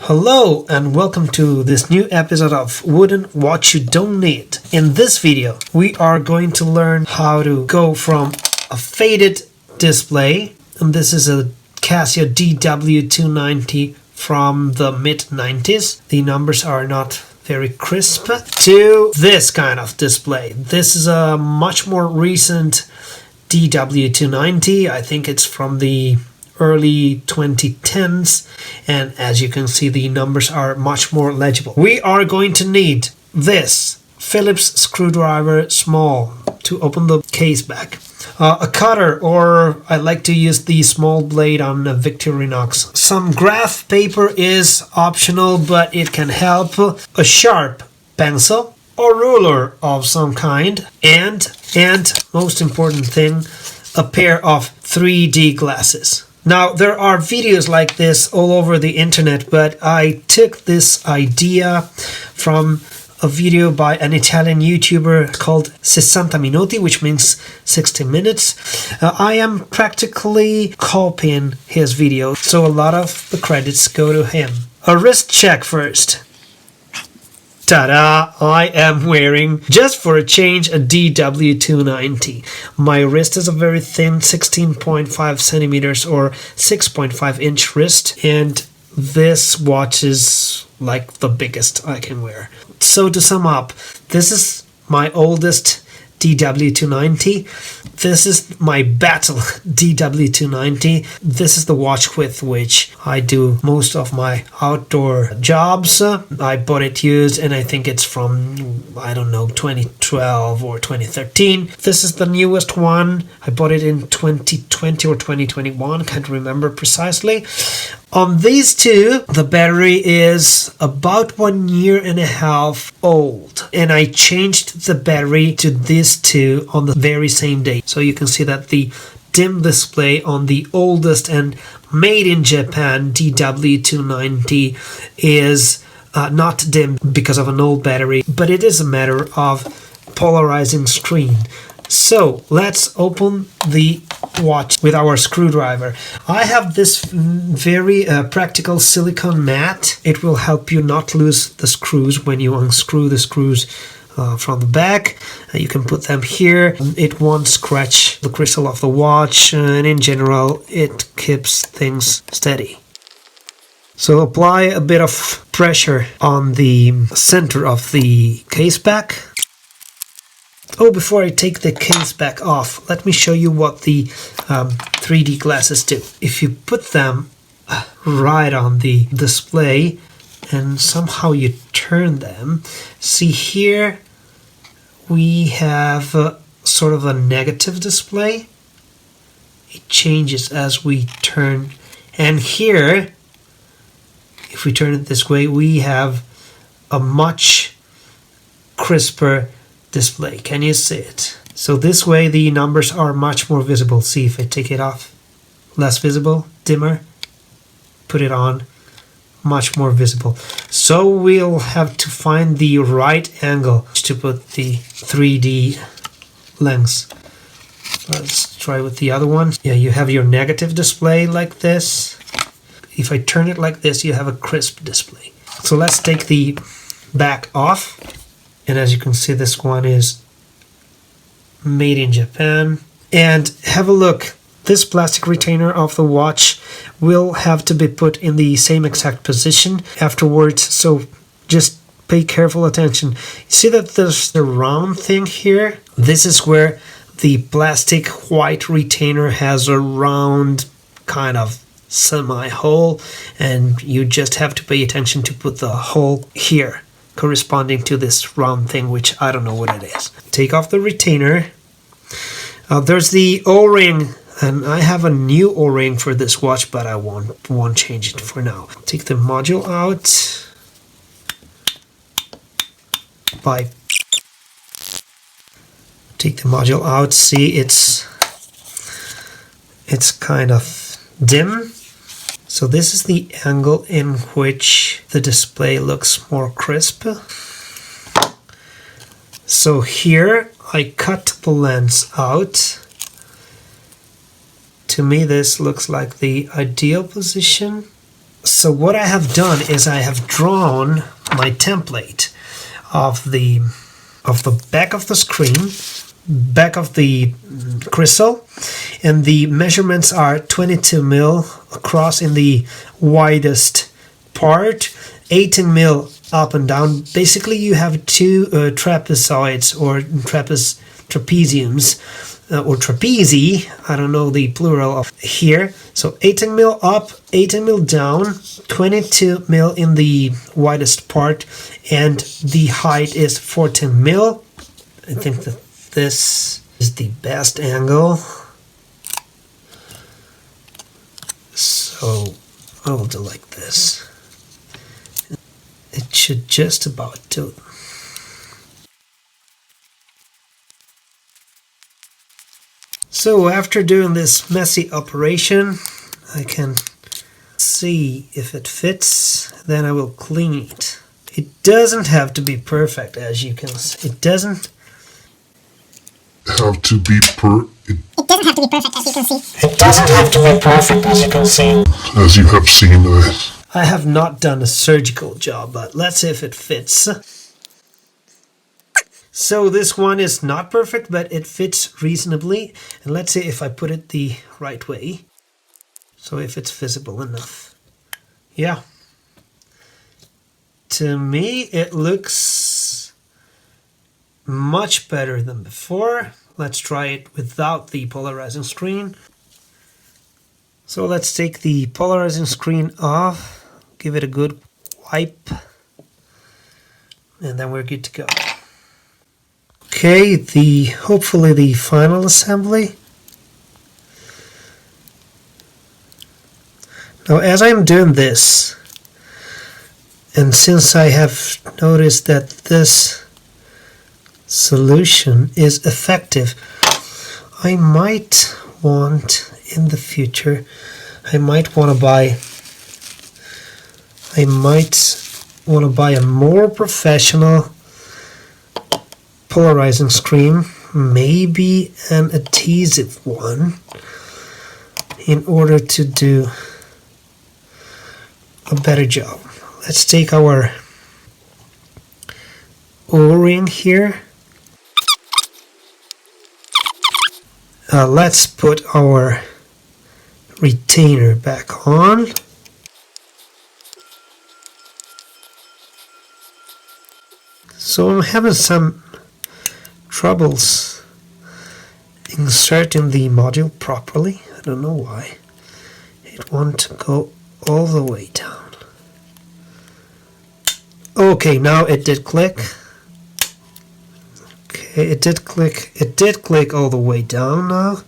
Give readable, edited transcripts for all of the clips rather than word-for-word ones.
Hello and welcome to this new episode of Wouldn't What You Don't Need. In this video, we are going to learn how to go from a faded display, and this is a Casio DW-290 from the mid-90s. The numbers are not very crisp, to this kind of display. This is a much more recent DW-290. I think it's from the early 2010s, and as you can see, the numbers are much more legible. We are going to need this Phillips screwdriver small to open the case back, a cutter, or I like to use the small blade on a Victorinox. Some graph paper is optional, but it can help. A sharp pencil or ruler of some kind, and most important thing, a pair of 3D glasses. Now, there are videos like this all over the internet, but I took this idea from a video by an Italian YouTuber called Seasanta Minuti, which means 60 minutes. I am practically copying his video, so a lot of the credits go to him. A wrist check first. Ta-da! I am wearing, just for a change, a DW-290. My wrist is a very thin 16.5 centimeters or 6.5 inch wrist, and this watch is like the biggest I can wear. So to sum up, this is my oldest DW-290. This is my battle DW-290. This is the watch with which I do most of my outdoor jobs. I bought it used, and I think it's from, I don't know, 2012 or 2013. This is the newest one. I bought it in 2020 or 2021, can't remember precisely. On these two, the battery is about 1.5 years old, and I changed the battery to these two on the very same day. So you can see that the dim display on the oldest and made in Japan DW-290 is not dim because of an old battery, but it is a matter of polarizing screen. So let's open the watch with our screwdriver. I have this very practical silicone mat. It will help you not lose the screws when you unscrew the screws from the back. You can put them here. It won't scratch the crystal of the watch, and in general it keeps things steady. So apply a bit of pressure on the center of the case back. Oh, before I take the case back off, let me show you what the 3D glasses do. If you put them right on the display and somehow you turn them, see here we have sort of a negative display. It changes as we turn, and here, if we turn it this way, we have a much crisper display. Can you see it? So this way the numbers are much more visible. See, if I take it off, less visible, dimmer, put it on, much more visible. So we'll have to find the right angle to put the 3D lens. Let's try with the other one. Yeah, you have your negative display like this. If I turn it like this, you have a crisp display. So let's take the back off. And as you can see, this one is made in Japan. And have a look. This plastic retainer of the watch will have to be put in the same exact position afterwards. So just pay careful attention. You see that there's the round thing here? This is where the plastic white retainer has a round kind of semi-hole. And you just have to pay attention to put the hole here, corresponding to this round thing, which I don't know what it is. Take off the retainer. There's the O-ring, and I have a new O-ring for this watch, but I won't change it for now. Take the module out. Take the module out. See, it's kind of dim. So this is the angle in which the display looks more crisp. So here I cut the lens out. To me this looks like the ideal position. So what I have done is I have drawn my template of the back of the screen, back of the crystal, and the measurements are 22 mil across in the widest part, 18 mil up and down. Basically you have two trapezoids or trapeziums or trapeze, I don't know the plural of here. So 18 mil up, 18 mil down, 22 mil in the widest part, and the height is 14 mil. I think that this is the best angle. So I will do like this. It should just about do it. So after doing this messy operation, I can see if it fits, then I will clean it. It doesn't have to be perfect, as you can see. It doesn't have to be It doesn't have to be perfect, as you can see. It doesn't have to be perfect, as you can see. As you have seen, I have not done a surgical job, but let's see if it fits. So this one is not perfect, but it fits reasonably. And let's see if I put it the right way. So if it's visible enough. Yeah. To me, it looks much better than before. Let's try it without the polarizing screen. So let's take the polarizing screen off, give it a good wipe, and then we're good to go. Okay, hopefully the final assembly. Now as I'm doing this, and since I have noticed that this solution is effective, I might want in the future, I might want to buy a more professional polarizing screen, maybe an adhesive one, in order to do a better job. Let's take our O-ring here. Let's put our retainer back on. So I'm having some troubles inserting the module properly. I don't know why. It wants to go all the way down. Okay, now it did click. Okay, it did click. It did click all the way down now.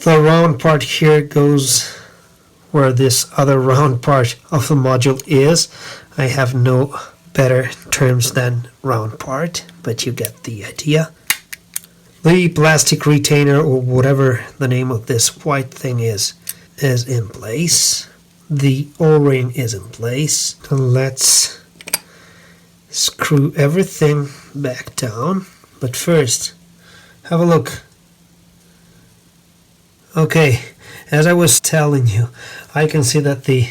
The round part here goes where this other round part of the module is. I have no better terms than round part, but you get the idea. The plastic retainer, or whatever the name of this white thing is in place. The O-ring is in place. And let's screw everything back down. But first, have a look. Okay, as I was telling you, I can see that the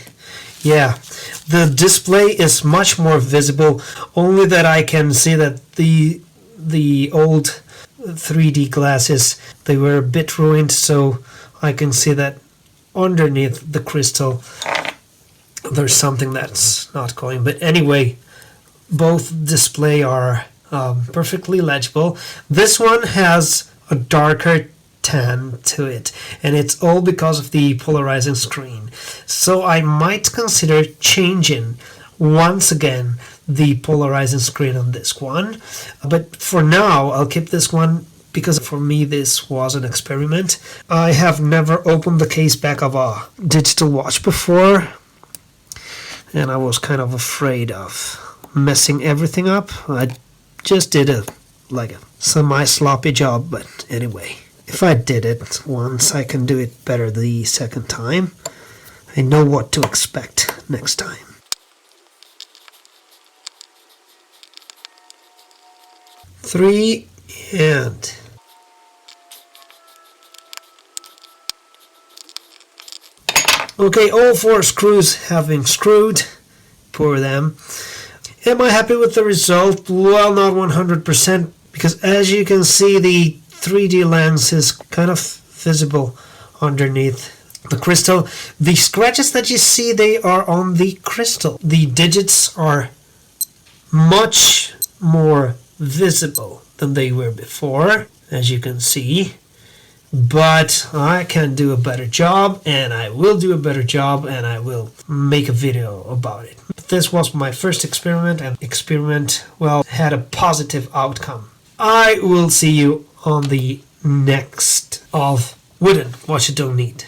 display is much more visible, only that I can see that the old 3D glasses, they were a bit ruined, so I can see that underneath the crystal there's something that's not going. But anyway, both display are perfectly legible. This one has a darker tan to it, and it's all because of the polarizing screen. So I might consider changing once again the polarizing screen on this one, but for now I'll keep this one because for me this was an experiment. I have never opened the case back of a digital watch before, and I was kind of afraid of messing everything up. I just did a semi-sloppy job, but anyway, if I did it once, I can do it better the second time. I know what to expect next time. Three and Okay, all 4 screws have been screwed. Poor them. Am I happy with the result? Well, not 100%, because as you can see, the 3D lens is kind of visible underneath the crystal. The scratches that you see, they are on the crystal. The digits are much more visible than they were before, as you can see. But I can do a better job, and I will do a better job, and I will make a video about it. This was my first experiment, and experiment, well, had a positive outcome. I will see you on the next of Wooden, What You Don't Need.